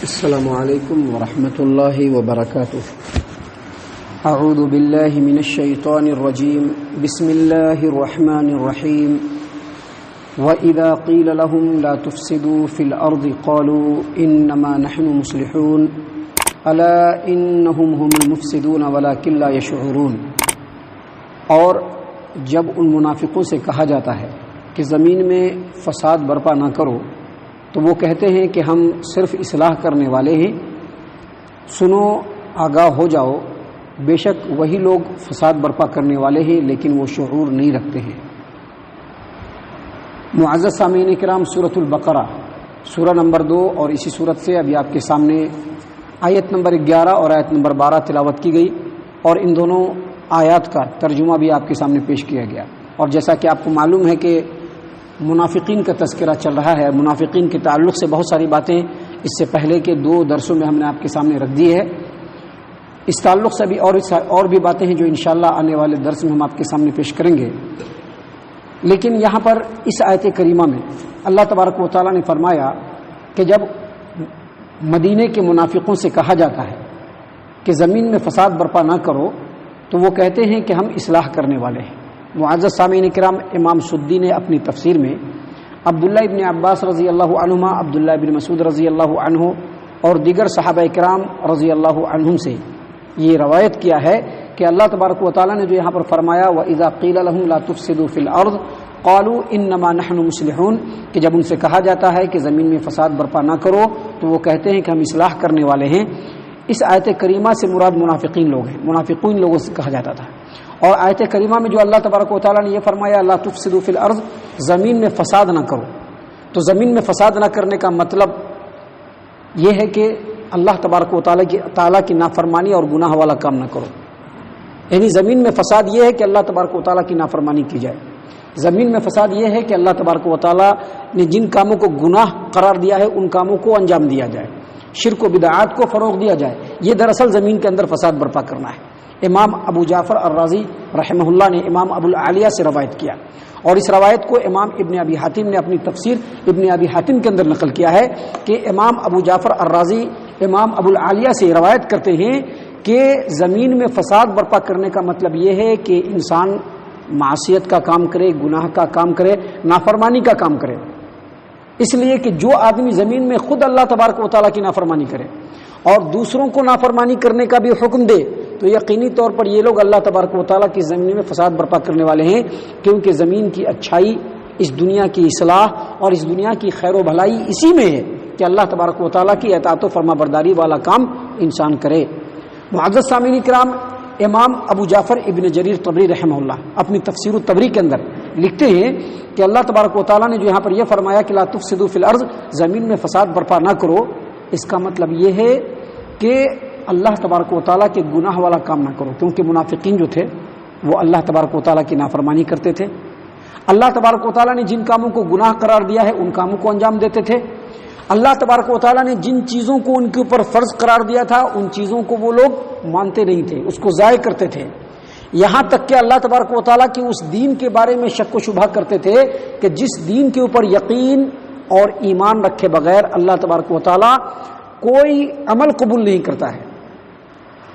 السلام علیکم ورحمۃ اللہ وبرکاتہ۔ اعوذ باللہ من الشیطان الرجیم، بسم اللہ الرحمن الرحیم۔ وَإِذَا قِيلَ لَهُمْ لَا تُفْسِدُوا فِي الْأَرْضِ قَالُوا إِنَّمَا نَحْنُ مُصْلِحُونَ أَلَا إِنَّهُمْ هُمُ الْمُفْسِدُونَ وَلَكِنْ لَا يَشْعُرُونَ۔ اور جب ان منافقوں سے کہا جاتا ہے کہ زمین میں فساد برپا نہ کرو تو وہ کہتے ہیں کہ ہم صرف اصلاح کرنے والے ہیں۔ سنو، آگاہ ہو جاؤ، بے شک وہی لوگ فساد برپا کرنے والے ہیں لیکن وہ شعور نہیں رکھتے ہیں۔ معزز سامعین کرام، سورۃ البقرہ سورہ نمبر 2 اور اسی سورت سے ابھی آپ کے سامنے آیت نمبر 11 اور آیت نمبر 12 تلاوت کی گئی، اور ان دونوں آیات کا ترجمہ بھی آپ کے سامنے پیش کیا گیا۔ اور جیسا کہ آپ کو معلوم ہے کہ منافقین کا تذکرہ چل رہا ہے، منافقین کے تعلق سے بہت ساری باتیں اس سے پہلے کے 2 درسوں میں ہم نے آپ کے سامنے رکھ دی ہے۔ اس تعلق سے بھی اور بھی باتیں ہیں جو انشاءاللہ آنے والے درس میں ہم آپ کے سامنے پیش کریں گے۔ لیکن یہاں پر اس آیت کریمہ میں اللہ تبارک و تعالیٰ نے فرمایا کہ جب مدینے کے منافقوں سے کہا جاتا ہے کہ زمین میں فساد برپا نہ کرو تو وہ کہتے ہیں کہ ہم اصلاح کرنے والے ہیں۔ معزز سامعین کرام، امام سدی نے اپنی تفسیر میں عبداللہ ابن عباس رضی اللہ عنہما، عبداللہ ابن مسعود رضی اللہ عنہ اور دیگر صحابہ کرام رضی اللہ عنہم سے یہ روایت کیا ہے کہ اللہ تبارک و تعالیٰ نے جو یہاں پر فرمایا وَإِذَا قِيلَ لَهُمْ لَا تُفْسِدُوا فِي الْأَرْضِ قَالُوا إِنَّمَا نَحْنُ مُصْلِحُونَ، کہ جب ان سے کہا جاتا ہے کہ زمین میں فساد برپا نہ کرو تو وہ کہتے ہیں کہ ہم اصلاح کرنے والے ہیں۔ اس آیت کریمہ سے مراد منافقین لوگ ہیں، منافقین لوگوں سے کہا جاتا تھا۔ اور آیت کریمہ میں جو اللہ تبارک و تعالیٰ نے یہ فرمایا لا تفسدوا فی الارض، زمین میں فساد نہ کرو، تو زمین میں فساد نہ کرنے کا مطلب یہ ہے کہ اللہ تبارک و تعالیٰ کی نافرمانی اور گناہ والا کام نہ کرو۔ یعنی زمین میں فساد یہ ہے کہ اللہ تبارک و تعالیٰ کی نافرمانی کی جائے، زمین میں فساد یہ ہے کہ اللہ تبارک و تعالیٰ نے جن کاموں کو گناہ قرار دیا ہے ان کاموں کو انجام دیا جائے، شرک و بدعات کو فروغ دیا جائے۔ یہ دراصل زمین کے اندر فساد برپا کرنا ہے۔ امام ابو جعفر الرازی رحمہ اللہ نے امام ابو العالیہ سے روایت کیا، اور اس روایت کو امام ابن ابی حاتم نے اپنی تفسیر ابن ابی حاتم کے اندر نقل کیا ہے کہ امام ابو جعفر الرازی امام ابو العالیہ سے روایت کرتے ہیں کہ زمین میں فساد برپا کرنے کا مطلب یہ ہے کہ انسان معصیت کا کام کرے، گناہ کا کام کرے، نافرمانی کا کام کرے۔ اس لیے کہ جو آدمی زمین میں خود اللہ تبارک و تعالیٰ کی نافرمانی کرے اور دوسروں کو نافرمانی کرنے کا بھی حکم دے تو یقینی طور پر یہ لوگ اللہ تبارک و تعالیٰ کی زمین میں فساد برپا کرنے والے ہیں، کیونکہ زمین کی اچھائی، اس دنیا کی اصلاح اور اس دنیا کی خیر و بھلائی اسی میں ہے کہ اللہ تبارک و تعالیٰ کی اطاعت و فرما برداری والا کام انسان کرے۔ معزز سامعین کرام، امام ابو جعفر ابن جریر طبری رحمہ اللہ اپنی تفسیر الطبری کے اندر لکھتے ہیں کہ اللہ تبارک و تعالیٰ نے جو یہاں پر یہ فرمایا کہ لا تفسدوا فی الارض، زمین میں فساد برپا نہ کرو، اس کا مطلب یہ ہے کہ اللہ تبارک و تعالیٰ کے گناہ والا کام نہ کرو، کیونکہ منافقین جو تھے وہ اللہ تبارک و تعالیٰ کی نافرمانی کرتے تھے۔ اللہ تبارک و تعالیٰ نے جن کاموں کو گناہ قرار دیا ہے ان کاموں کو انجام دیتے تھے۔ اللہ تبارک و تعالیٰ نے جن چیزوں کو ان کے اوپر فرض قرار دیا تھا ان چیزوں کو وہ لوگ مانتے نہیں تھے، اس کو ضائع کرتے تھے، یہاں تک کہ اللہ تبارک و تعالیٰ کے اس دین کے بارے میں شک و شبہ کرتے تھے کہ جس دین کے اوپر یقین اور ایمان رکھے بغیر اللہ تبارک و تعالیٰ کوئی عمل قبول نہیں کرتا ہے۔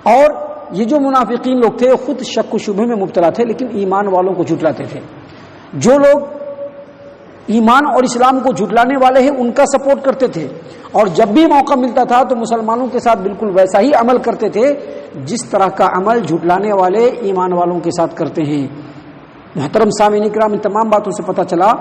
اور یہ جو منافقین لوگ تھے خود شک و شبہ میں مبتلا تھے لیکن ایمان والوں کو جھٹلاتے تھے۔ جو لوگ ایمان اور اسلام کو جھٹلانے والے ہیں ان کا سپورٹ کرتے تھے، اور جب بھی موقع ملتا تھا تو مسلمانوں کے ساتھ بالکل ویسا ہی عمل کرتے تھے جس طرح کا عمل جھٹلانے والے ایمان والوں کے ساتھ کرتے ہیں۔ محترم سامعین کرام، ان تمام باتوں سے پتہ چلا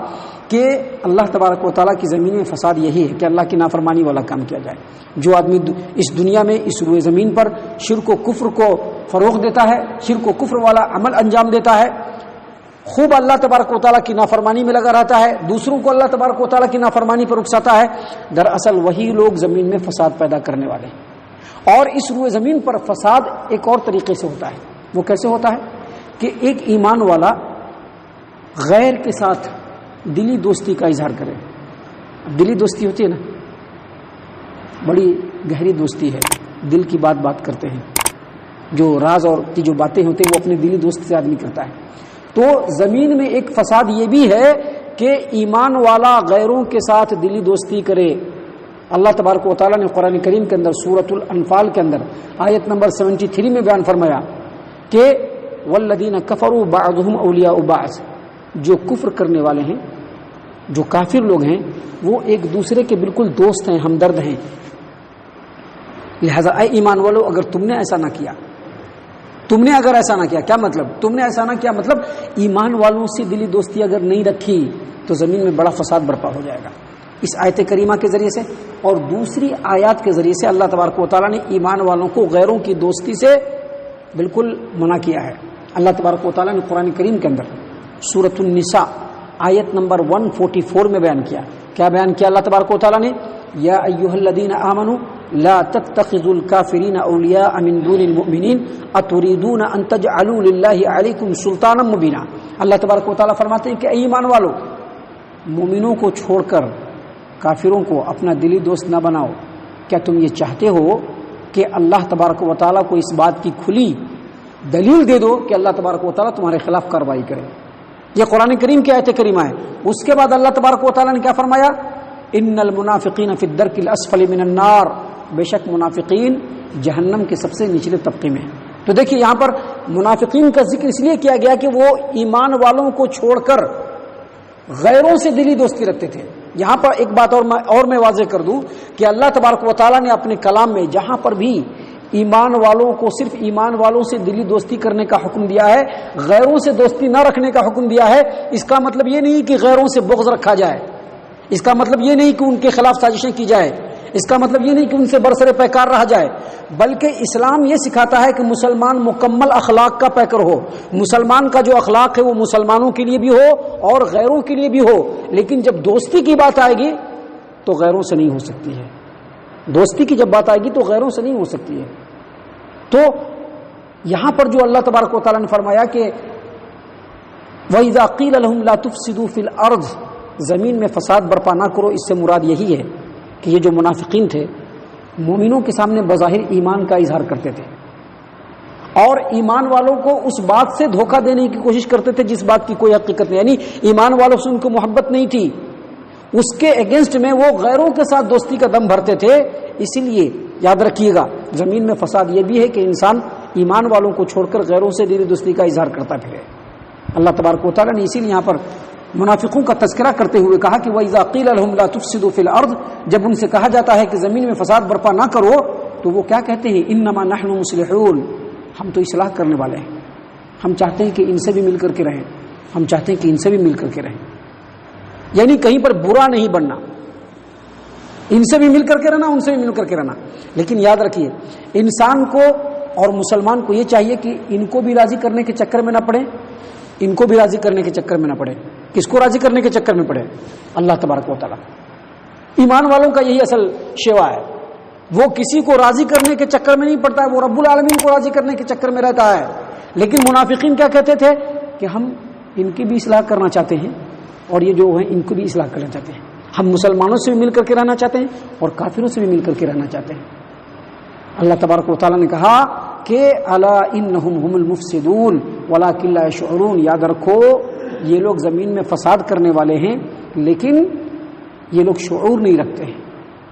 کہ اللہ تبارک و تعالیٰ کی زمین میں فساد یہی ہے کہ اللہ کی نافرمانی والا کام کیا جائے۔ جو آدمی اس دنیا میں اس روئے زمین پر شرک و کفر کو فروغ دیتا ہے، شرک و کفر والا عمل انجام دیتا ہے، خوب اللہ تبارک و تعالیٰ کی نافرمانی میں لگا رہتا ہے، دوسروں کو اللہ تبارک و تعالیٰ کی نافرمانی پر اکساتا ہے، دراصل وہی لوگ زمین میں فساد پیدا کرنے والے ہیں۔ اور اس روئے زمین پر فساد ایک اور طریقے سے ہوتا ہے۔ وہ کیسے ہوتا ہے کہ ایک ایمان والا غیر کے ساتھ دلی دوستی کا اظہار کرے۔ دلی دوستی ہوتی ہے نا، بڑی گہری دوستی ہے، دل کی بات کرتے ہیں، جو راز اور کی جو باتیں ہوتی ہیں وہ اپنے دلی دوست سے آدمی کرتا ہے۔ تو زمین میں ایک فساد یہ بھی ہے کہ ایمان والا غیروں کے ساتھ دلی دوستی کرے، اللہ تبارک و تعالیٰ نے قرآن کریم کے اندر سورۃ الانفال کے اندر آیت نمبر 73 میں بیان فرمایا کہ والذین کفروا بعضهم اولیاء بعض، جو کفر کرنے والے ہیں، جو کافر لوگ ہیں، وہ ایک دوسرے کے بالکل دوست ہیں، ہمدرد ہیں. لہذا اے ایمان والو، اگر تم نے ایسا نہ کیا، تم نے اگر ایسا نہ کیا، کیا مطلب تم نے ایسا نہ کیا؟ مطلب ایمان والوں سے دلی دوستی اگر نہیں رکھی تو زمین میں بڑا فساد برپا ہو جائے گا. اس آیت کریمہ کے ذریعے سے اور دوسری آیات کے ذریعے سے اللہ تبارک و تعالیٰ نے ایمان والوں کو غیروں کی دوستی سے بالکل منع کیا ہے. اللہ تبارک و تعالیٰ نے قرآن کریم کے اندر سورۃ النساء آیت نمبر 144 میں بیان کیا. کیا بیان کیا اللہ تبارک و تعالیٰ نے؟ یا ایھا الذین آمنوا لا تتخذوا الکافرین اولیاء من دون المؤمنین اتریدون ان تجعلوا للہ علیکم سلطانا مبینا. اللہ تبارک و تعالیٰ فرماتے ہیں کہ اے ایمان والو، مومنوں کو چھوڑ کر کافروں کو اپنا دلی دوست نہ بناؤ. کیا تم یہ چاہتے ہو کہ اللہ تبارک و تعالیٰ کو اس بات کی کھلی دلیل دے دو کہ اللہ تبارک و تعالیٰ تمہارے خلاف کارروائی کرے؟ یہ قرآن کریم کی آیت کریمہ ہے. اس کے بعد اللہ تبارک و تعالیٰ نے کیا فرمایا؟ ان المنافقین فی الدرک الاسفل من النار، بے شک منافقین جہنم کے سب سے نچلے طبقے میں ہیں. تو دیکھیے یہاں پر منافقین کا ذکر اس لیے کیا گیا کہ وہ ایمان والوں کو چھوڑ کر غیروں سے دلی دوستی رکھتے تھے. یہاں پر ایک بات اور میں واضح کر دوں کہ اللہ تبارک و تعالیٰ نے اپنے کلام میں جہاں پر بھی ایمان والوں کو صرف ایمان والوں سے دلی دوستی کرنے کا حکم دیا ہے، غیروں سے دوستی نہ رکھنے کا حکم دیا ہے، اس کا مطلب یہ نہیں کہ غیروں سے بغض رکھا جائے، اس کا مطلب یہ نہیں کہ ان کے خلاف سازشیں کی جائے، اس کا مطلب یہ نہیں کہ ان سے برسر پیکار رہا جائے، بلکہ اسلام یہ سکھاتا ہے کہ مسلمان مکمل اخلاق کا پیکر ہو. مسلمان کا جو اخلاق ہے وہ مسلمانوں کے لیے بھی ہو اور غیروں کے لیے بھی ہو، لیکن جب دوستی کی بات آئے گی تو غیروں سے نہیں ہو سکتی ہے. دوستی کی جب بات آئے گی تو غیروں سے نہیں ہو سکتی ہے. تو یہاں پر جو اللہ تبارک و تعالیٰ نے فرمایا کہ وَإِذَا قِيلَ لَهُمْ لَا تُفْسِدُوا فِي الْأَرْضِ، زمین میں فساد برپا نہ کرو، اس سے مراد یہی ہے کہ یہ جو منافقین تھے مومنوں کے سامنے بظاہر ایمان کا اظہار کرتے تھے اور ایمان والوں کو اس بات سے دھوکہ دینے کی کوشش کرتے تھے جس بات کی کوئی حقیقت نہیں، یعنی ایمان والوں سے ان کو محبت نہیں تھی، اس کے اگینسٹ میں وہ غیروں کے ساتھ دوستی کا دم بھرتے تھے. اسی لیے یاد رکھیے گا زمین میں فساد یہ بھی ہے کہ انسان ایمان والوں کو چھوڑ کر غیروں سے دلی دوستی کا اظہار کرتا پھرے. اللہ تبارک و تعالیٰ نے اسی لیے یہاں پر منافقوں کا تذکرہ کرتے ہوئے کہا کہ وَإِذَا قِيلَ لَهُمْ لَا تُفْسِدُوا فِي الْأَرْضِ، جب ان سے کہا جاتا ہے کہ زمین میں فساد برپا نہ کرو تو وہ کیا کہتے ہیں؟ انما نحن مصلحون، ہم تو اصلاح کرنے والے ہیں، ہم چاہتے ہیں کہ ان سے بھی مل کر کے رہیں، ہم چاہتے ہیں کہ ان سے بھی مل کر کے رہیں، یعنی کہیں پر برا نہیں بننا، ان سے بھی مل کر کے رہنا، ان سے بھی مل کر کے رہنا. لیکن یاد رکھیے انسان کو اور مسلمان کو یہ چاہیے کہ ان کو بھی راضی کرنے کے چکر میں نہ پڑے، ان کو بھی راضی کرنے کے چکر میں نہ پڑے. کس کو راضی کرنے کے چکر میں پڑے؟ اللہ تبارک و تعالیٰ. ایمان والوں کا یہی اصل شیوا ہے، وہ کسی کو راضی کرنے کے چکر میں نہیں پڑتا ہے، وہ رب العالمین کو راضی کرنے کے چکر میں رہتا ہے. لیکن منافقین کیا کہتے تھے کہ ہم ان کی بھی اصلاح کرنا چاہتے ہیں اور یہ جو ہیں ان کو بھی اصلاح کرنا چاہتے ہیں، ہم مسلمانوں سے بھی مل کر کے رہنا چاہتے ہیں اور کافروں سے بھی مل کر کے رہنا چاہتے ہیں. اللہ تبارک و تعالیٰ نے کہا کہ الا انہم هم المفسدون ولکن لا یشعرون، یاد رکھو یہ لوگ زمین میں فساد کرنے والے ہیں لیکن یہ لوگ شعور نہیں رکھتے ہیں،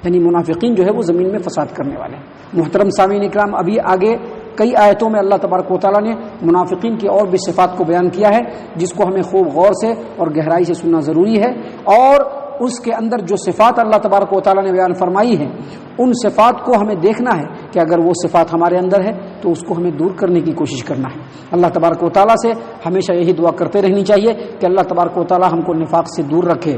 یعنی منافقین جو ہے وہ زمین میں فساد کرنے والے ہیں. محترم سامعین اکرام، ابھی آگے کئی آیتوں میں اللہ تبارک و تعالیٰ نے منافقین کی اور بھی صفات کو بیان کیا ہے جس کو ہمیں خوب غور سے اور گہرائی سے سننا ضروری ہے، اور اس کے اندر جو صفات اللہ تبارک و تعالیٰ نے بیان فرمائی ہیں ان صفات کو ہمیں دیکھنا ہے کہ اگر وہ صفات ہمارے اندر ہے تو اس کو ہمیں دور کرنے کی کوشش کرنا ہے. اللہ تبارک و تعالیٰ سے ہمیشہ یہی دعا کرتے رہنی چاہیے کہ اللہ تبارک و تعالیٰ ہم کو نفاق سے دور رکھے،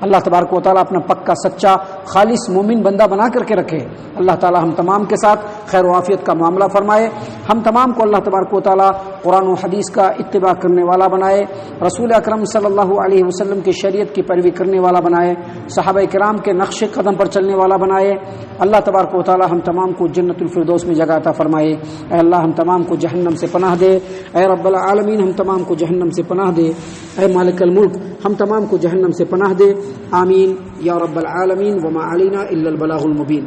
اللہ تبارک و تعالیٰ اپنا پکا سچا خالص مومن بندہ بنا کر کے رکھے. اللہ تعالیٰ ہم تمام کے ساتھ خیر و عافیت کا معاملہ فرمائے، ہم تمام کو اللہ تبارک و تعالیٰ قرآن و حدیث کا اتباع کرنے والا بنائے، رسول اکرم صلی اللہ علیہ وسلم کی شریعت کی پیروی کرنے والا بنائے، صحابہ کرام کے نقش قدم پر چلنے والا بنائے. اللہ تبارک و تعالیٰ ہم تمام کو جنت الفردوس میں جگہ عطا فرمائے. اے اللہ ہم تمام کو جہنم سے پناہ دے، اے رب العالمین ہم تمام کو جہنم سے پناہ دے، اے مالک الملک ہم تمام کو جہنم سے پناہ دے. آمین یا رب العالمین. وما علینا الا البلاغ المبین.